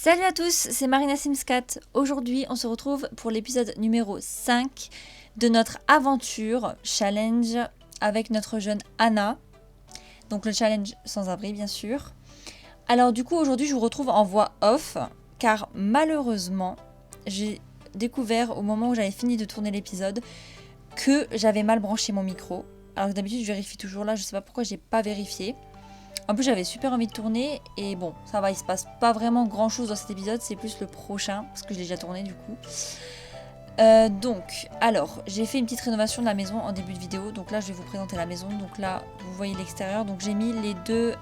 Salut à tous, c'est Marina Sims 4. Aujourd'hui, on se retrouve pour l'épisode numéro 5 de notre aventure challenge avec notre jeune Anna. Donc le challenge sans abri, bien sûr. Alors du coup, aujourd'hui, je vous retrouve en voix off, car malheureusement, j'ai découvert au moment où j'avais fini de tourner l'épisode que j'avais mal branché mon micro. Alors que d'habitude, je vérifie toujours là, je sais pas pourquoi j'ai pas vérifié. En plus, j'avais super envie de tourner et bon, ça va, il se passe pas vraiment grand chose dans cet épisode, c'est plus le prochain parce que je l'ai déjà tourné du coup. Alors, j'ai fait une petite rénovation de la maison en début de vidéo, donc là je vais vous présenter la maison. Donc là, vous voyez l'extérieur, donc j'ai mis les deux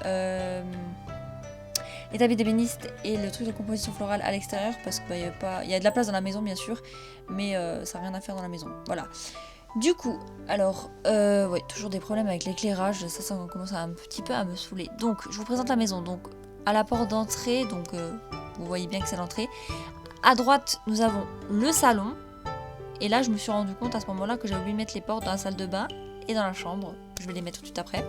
les tapis d'ébéniste et le truc de composition florale à l'extérieur parce qu'il il y a de la place dans la maison bien sûr, mais ça n'a rien à faire dans la maison. Voilà. Du coup, alors, ouais, toujours des problèmes avec l'éclairage, ça commence un petit peu à me saouler. Donc, je vous présente la maison. Donc, à la porte d'entrée, donc vous voyez bien que c'est l'entrée. À droite, nous avons le salon. Et là, je me suis rendu compte à ce moment-là que j'avais oublié de mettre les portes dans la salle de bain et dans la chambre. Je vais les mettre tout de suite après.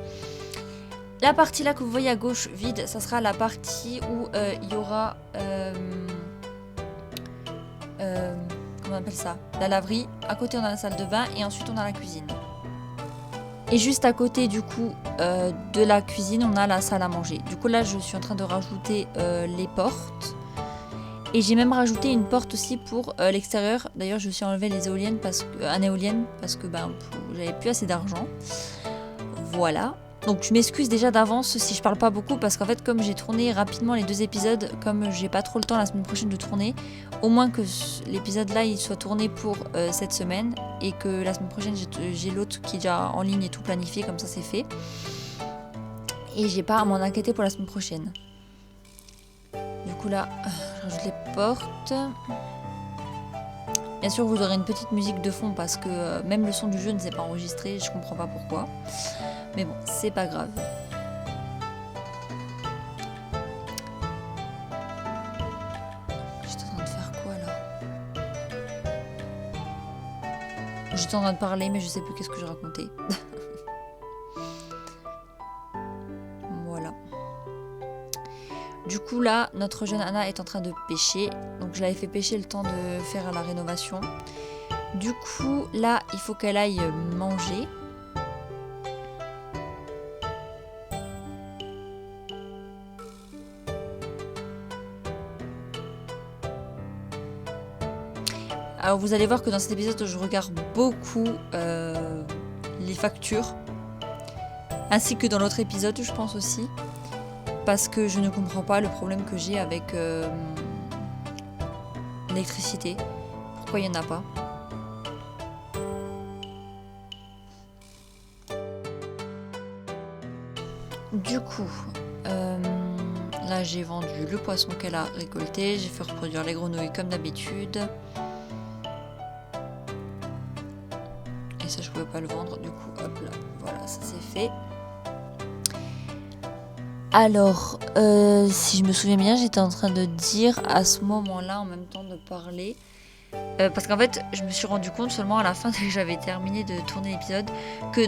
La partie là que vous voyez à gauche vide, ça sera la partie où il y aura... comment on appelle ça, la laverie. À côté on a la salle de bain et ensuite on a la cuisine. Et juste à côté du coup de la cuisine on a la salle à manger. Du coup là je suis en train de rajouter les portes. Et j'ai même rajouté une porte aussi pour l'extérieur. D'ailleurs je me suis enlevé les éoliennes parce que j'avais plus assez d'argent. Voilà. Donc je m'excuse déjà d'avance si je parle pas beaucoup parce qu'en fait comme j'ai tourné rapidement les deux épisodes, comme j'ai pas trop le temps la semaine prochaine de tourner, au moins que l'épisode là il soit tourné pour cette semaine et que la semaine prochaine j'ai l'autre qui est déjà en ligne et tout planifié, comme ça c'est fait. Et j'ai pas à m'en inquiéter pour la semaine prochaine. Du coup là, je rajoute les portes. Bien sûr vous aurez une petite musique de fond parce que même le son du jeu ne s'est pas enregistré, je comprends pas pourquoi. Mais bon, c'est pas grave. J'étais en train de faire quoi là? J'étais en train de parler mais je sais plus qu'est-ce que je racontais. Voilà. Du coup là, notre jeune Anna est en train de pêcher. Donc je l'avais fait pêcher le temps de faire la rénovation. Du coup là, il faut qu'elle aille manger. Alors vous allez voir que dans cet épisode je regarde beaucoup les factures, ainsi que dans l'autre épisode je pense aussi, parce que je ne comprends pas le problème que j'ai avec l'électricité, pourquoi il n'y en a pas. Du coup, là j'ai vendu le poisson qu'elle a récolté, j'ai fait reproduire les grenouilles comme d'habitude. Et ça je pouvais pas le vendre, du coup hop là, voilà, ça c'est fait. Alors si je me souviens bien, j'étais en train de dire à ce moment là en même temps de parler, parce qu'en fait je me suis rendu compte seulement à la fin que j'avais terminé de tourner l'épisode que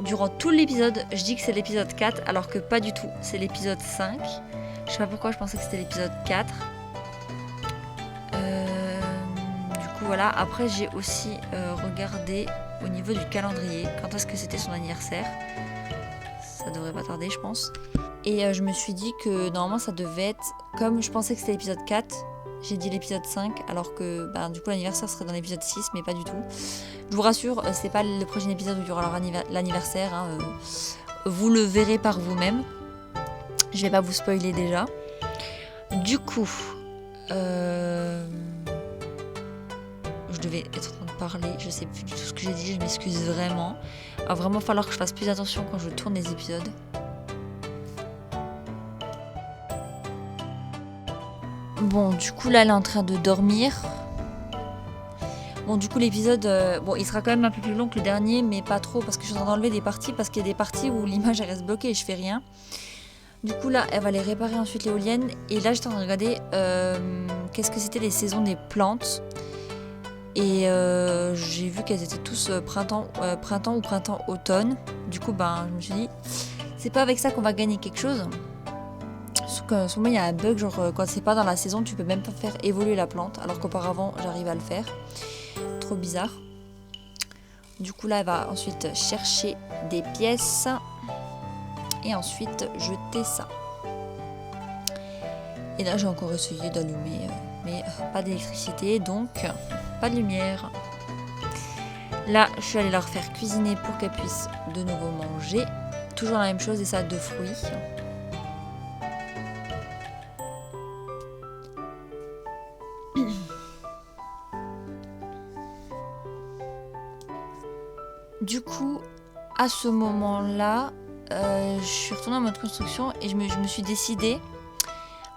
durant tout l'épisode je dis que c'est l'épisode 4 alors que pas du tout, c'est l'épisode 5. Je sais pas pourquoi je pensais que c'était l'épisode 4. Du coup voilà, après j'ai aussi regardé au niveau du calendrier quand est-ce que c'était son anniversaire. Ça devrait pas tarder je pense. Et je me suis dit que normalement ça devait être, comme je pensais que c'était l'épisode 4, j'ai dit l'épisode 5 alors que du coup l'anniversaire serait dans l'épisode 6 mais pas du tout. Je vous rassure, c'est pas le prochain épisode où il y aura l'anniversaire, hein, vous le verrez par vous-même. Je vais pas vous spoiler déjà. Du coup, je devais être en train de parler, je sais plus du tout ce que j'ai dit, je m'excuse vraiment. Il va vraiment falloir que je fasse plus attention quand je tourne les épisodes. Bon, du coup là elle est en train de dormir. Bon, du coup l'épisode, il sera quand même un peu plus long que le dernier, mais pas trop parce que je suis en train d'enlever des parties parce qu'il y a des parties où l'image elle reste bloquée et je fais rien. Du coup là elle va les réparer ensuite l'éolienne et là j'étais en train de regarder qu'est-ce que c'était les saisons des plantes. Et j'ai vu qu'elles étaient tous printemps ou printemps-automne. Du coup je me suis dit, c'est pas avec ça qu'on va gagner quelque chose. dire qu'en ce moment il y a un bug, genre quand c'est pas dans la saison, tu peux même pas faire évoluer la plante, alors qu'auparavant j'arrive à le faire. Trop bizarre. Du coup là, elle va ensuite chercher des pièces et ensuite jeter ça. Et là j'ai encore essayé d'allumer, mais pas d'électricité, donc pas de lumière. Là, je suis allée leur faire cuisiner pour qu'elles puissent de nouveau manger. Toujours la même chose, des salades de fruits. Du coup, à ce moment-là, je suis retournée en mode construction et je me suis décidée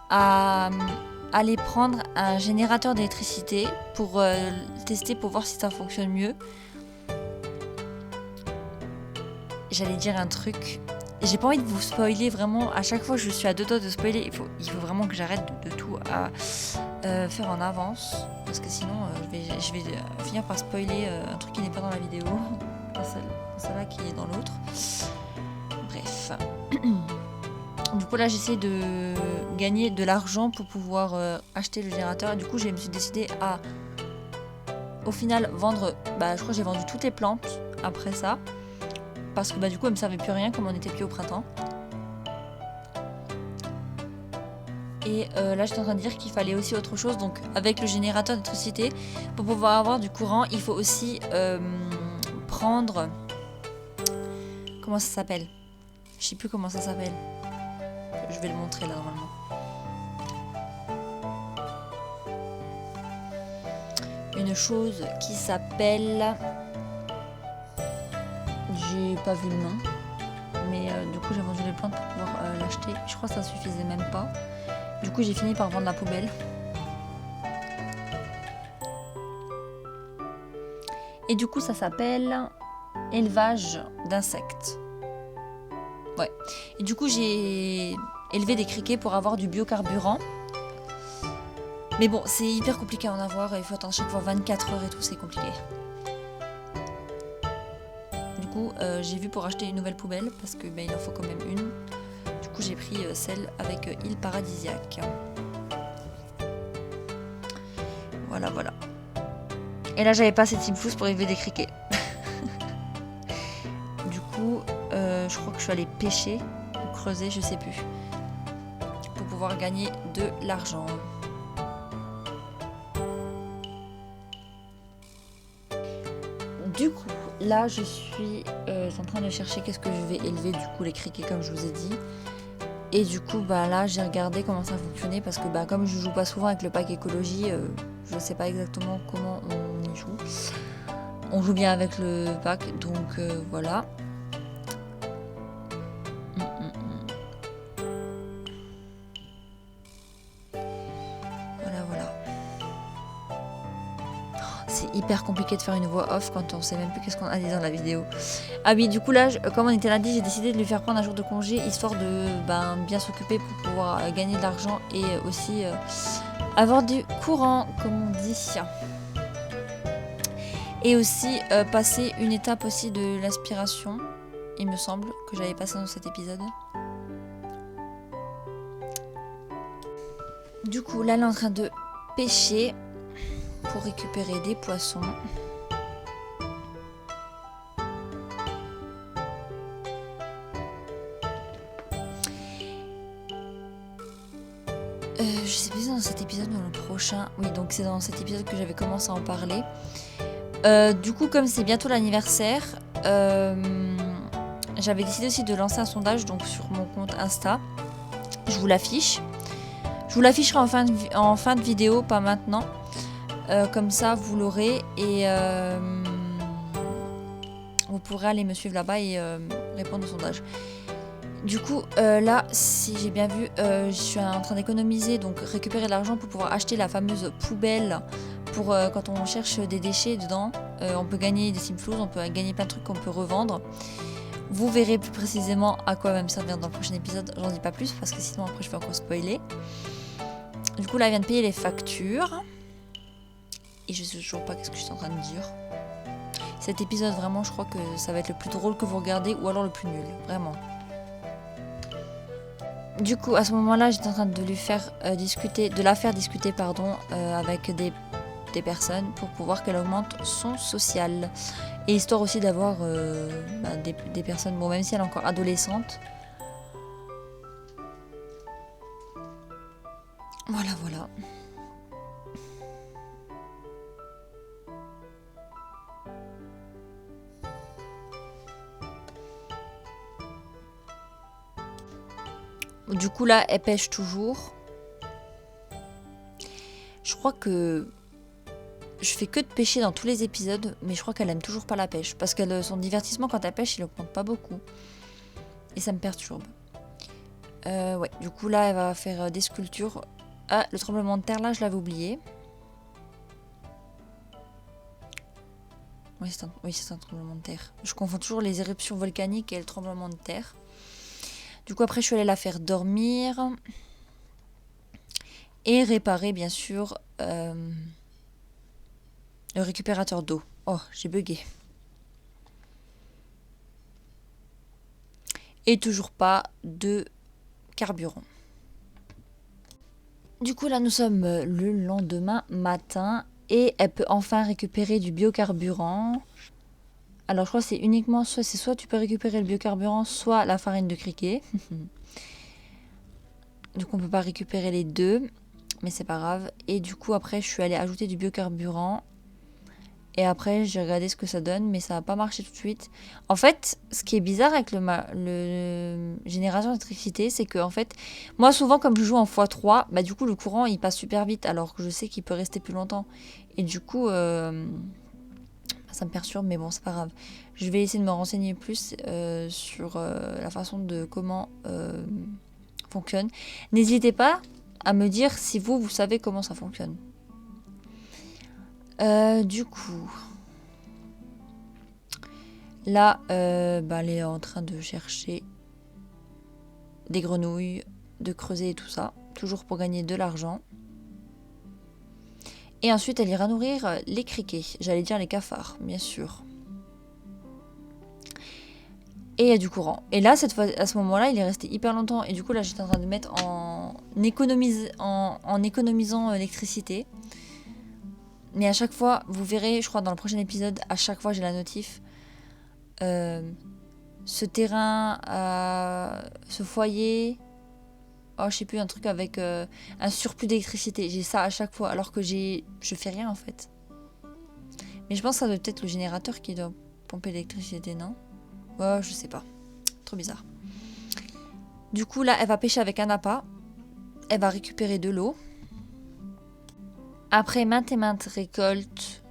à aller prendre un générateur d'électricité pour tester, pour voir si ça fonctionne mieux. J'allais dire un truc. J'ai pas envie de vous spoiler vraiment. À chaque fois que je suis à deux doigts de spoiler, il faut vraiment que j'arrête de tout à faire en avance. Parce que sinon, je vais finir par spoiler un truc qui n'est pas dans la vidéo. Dans celle-là qui est dans l'autre. Bref. Du coup, là, j'essaie de gagner de l'argent pour pouvoir acheter le générateur. Et du coup, je me suis décidée à, au final, vendre. Je crois que j'ai vendu toutes les plantes après ça. Parce que du coup, elle me servait plus à rien comme on n'était plus au printemps. Et là, j'étais en train de dire qu'il fallait aussi autre chose. Donc, avec le générateur d'électricité, pour pouvoir avoir du courant, il faut aussi prendre... Comment ça s'appelle? Je sais plus comment ça s'appelle. Je vais le montrer là, normalement. Une chose qui s'appelle... J'ai pas vu le nom. Mais du coup, j'ai vendu les plantes pour pouvoir l'acheter. Je crois que ça suffisait même pas. Du coup, j'ai fini par vendre la poubelle. Et du coup, ça s'appelle élevage d'insectes. Ouais. Et du coup, j'ai élevé des criquets pour avoir du biocarburant. Mais bon, c'est hyper compliqué à en avoir. Il faut attendre chaque fois 24 heures et tout, c'est compliqué. Du coup, j'ai vu pour acheter une nouvelle poubelle parce que il en faut quand même une. Du coup, j'ai pris celle avec île paradisiaque. Voilà, voilà. Et là, j'avais pas assez de Simflous pour élever des criquets. Du coup, je crois que je suis allée pêcher ou creuser, je sais plus, pour pouvoir gagner de l'argent. Du coup, là, je suis en train de chercher qu'est-ce que je vais élever, du coup, les criquets, comme je vous ai dit. Et du coup, là, j'ai regardé comment ça fonctionnait parce que, comme je joue pas souvent avec le pack écologie, je sais pas exactement comment on y joue. On joue bien avec le pack, donc voilà. Voilà. C'est hyper compliqué de faire une voix off quand on sait même plus qu'est-ce qu'on a dit dans la vidéo. Ah oui, du coup là, comme on était lundi, j'ai décidé de lui faire prendre un jour de congé, histoire de bien s'occuper pour pouvoir gagner de l'argent et aussi avoir du courant, comme on dit. Et aussi passer une étape aussi de l'aspiration, il me semble, que j'avais passé dans cet épisode. Du coup, là, elle est en train de pêcher pour récupérer des poissons. Je sais plus si c'est dans cet épisode ou dans le prochain. Oui, donc c'est dans cet épisode que j'avais commencé à en parler. Du coup, comme c'est bientôt l'anniversaire, j'avais décidé aussi de lancer un sondage donc sur mon compte Insta. Je vous l'affiche. Je vous l'afficherai en fin de vidéo, pas maintenant. Comme ça, vous l'aurez et vous pourrez aller me suivre là-bas et répondre au sondage. Du coup, là, si j'ai bien vu, je suis en train d'économiser, donc récupérer de l'argent pour pouvoir acheter la fameuse poubelle pour quand on cherche des déchets dedans. On peut gagner des Simflous, on peut gagner plein de trucs qu'on peut revendre. Vous verrez plus précisément à quoi va me servir dans le prochain épisode. J'en dis pas plus parce que sinon après je vais encore spoiler. Du coup, là, elle vient de payer les factures. Et je sais toujours pas qu'est-ce que je suis en train de dire. Cet épisode, vraiment, je crois que ça va être le plus drôle que vous regardez ou alors le plus nul. Vraiment. Du coup, à ce moment-là, j'étais en train de lui faire discuter, de la faire discuter, pardon, avec des personnes pour pouvoir qu'elle augmente son social. Et histoire aussi d'avoir des personnes, bon, même si elle est encore adolescente. Voilà, voilà. Du coup, là, elle pêche toujours. Je crois que je fais que de pêcher dans tous les épisodes, mais je crois qu'elle aime toujours pas la pêche. Parce que son divertissement quand elle pêche, il augmente pas beaucoup. Et ça me perturbe. Ouais, du coup, là, elle va faire des sculptures. Ah, le tremblement de terre, là, je l'avais oublié. Oui, c'est un tremblement de terre. Je confonds toujours les éruptions volcaniques et le tremblement de terre. Du coup, après, je suis allée la faire dormir. Et réparer, bien sûr, le récupérateur d'eau. Oh, j'ai bugué. Et toujours pas de carburant. Du coup, là, nous sommes le lendemain matin. Et elle peut enfin récupérer du biocarburant. Alors, je crois que c'est uniquement... soit tu peux récupérer le biocarburant, soit la farine de criquet. Du coup, on peut pas récupérer les deux. Mais c'est pas grave. Et du coup, après, je suis allée ajouter du biocarburant. Et après, j'ai regardé ce que ça donne, mais ça n'a pas marché tout de suite. En fait, ce qui est bizarre avec le générateur d'électricité, c'est que, en fait, moi, souvent, comme je joue en x3, bah, du coup, le courant, il passe super vite, alors que je sais qu'il peut rester plus longtemps. Et du coup, ça me perturbe, mais bon, c'est pas grave. Je vais essayer de me renseigner plus sur la façon de comment fonctionne. N'hésitez pas à me dire si vous savez comment ça fonctionne. Du coup, là, elle est en train de chercher des grenouilles, de creuser et tout ça, toujours pour gagner de l'argent. Et ensuite, elle ira nourrir les criquets, j'allais dire les cafards, bien sûr. Et il y a du courant. Et là, cette fois, à ce moment-là, il est resté hyper longtemps. Et du coup, là, j'étais en train de mettre en économisant l'électricité. Mais à chaque fois, vous verrez, je crois dans le prochain épisode, à chaque fois j'ai la notif. Ce terrain, ce foyer, oh je sais plus, un truc avec un surplus d'électricité. J'ai ça à chaque fois alors que je fais rien en fait. Mais je pense que ça doit peut-être le générateur qui doit pomper l'électricité, non? Ouais, je sais pas. Trop bizarre. Du coup là, elle va pêcher avec un appât. Elle va récupérer de l'eau. Après maintes et maintes récoltes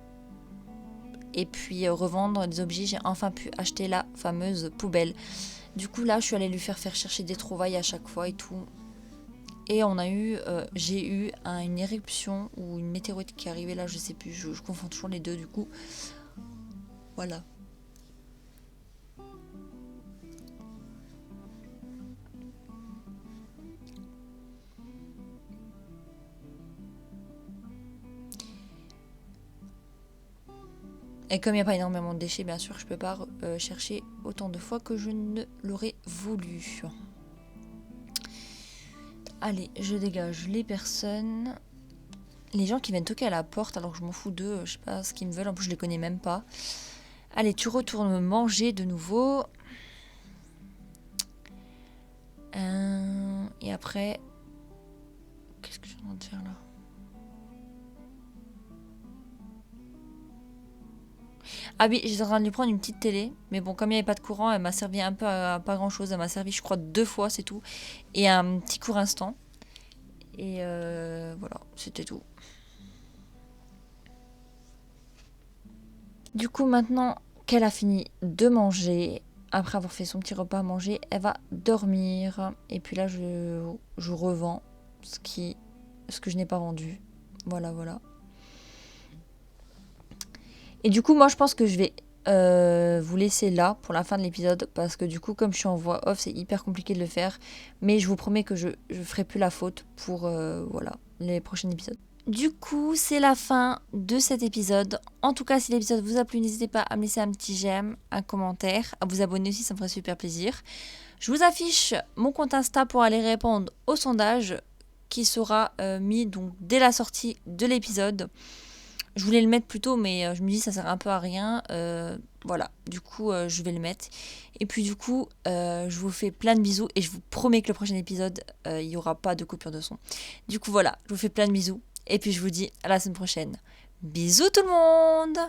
et puis revendre des objets, j'ai enfin pu acheter la fameuse poubelle. Du coup là, je suis allée lui faire chercher des trouvailles à chaque fois et tout. Et j'ai eu une éruption ou une météorite qui est arrivée là, je sais plus, je confonds toujours les deux du coup. Voilà. Et comme il n'y a pas énormément de déchets, bien sûr, je peux pas chercher autant de fois que je ne l'aurais voulu. Allez, je dégage les personnes. Les gens qui viennent toquer à la porte alors que je m'en fous d'eux, je sais pas ce qu'ils me veulent, en plus je les connais même pas. Allez, tu retournes manger de nouveau. Et après... Qu'est-ce que je suis en train de faire là? Ah oui, j'étais en train de lui prendre une petite télé. Mais bon, comme il n'y avait pas de courant, elle m'a servi un peu à pas grand chose. Elle m'a servi, je crois, 2 fois, c'est tout. Et un petit court instant. Et voilà, c'était tout. Du coup, maintenant qu'elle a fini de manger, après avoir fait son petit repas à manger, elle va dormir. Et puis là, je revends ce que je n'ai pas vendu. Voilà, voilà. Et du coup, moi, je pense que je vais vous laisser là pour la fin de l'épisode. Parce que du coup, comme je suis en voix off, c'est hyper compliqué de le faire. Mais je vous promets que je ferai plus la faute pour voilà, les prochains épisodes. Du coup, c'est la fin de cet épisode. En tout cas, si l'épisode vous a plu, n'hésitez pas à me laisser un petit j'aime, un commentaire, à vous abonner aussi, ça me ferait super plaisir. Je vous affiche mon compte Insta pour aller répondre au sondage qui sera mis donc dès la sortie de l'épisode. Je voulais le mettre plus tôt, mais je me dis ça sert un peu à rien. Voilà, du coup, je vais le mettre. Et puis du coup, je vous fais plein de bisous et je vous promets que le prochain épisode, il n'y aura pas de coupure de son. Du coup, voilà, je vous fais plein de bisous et puis je vous dis à la semaine prochaine. Bisous tout le monde!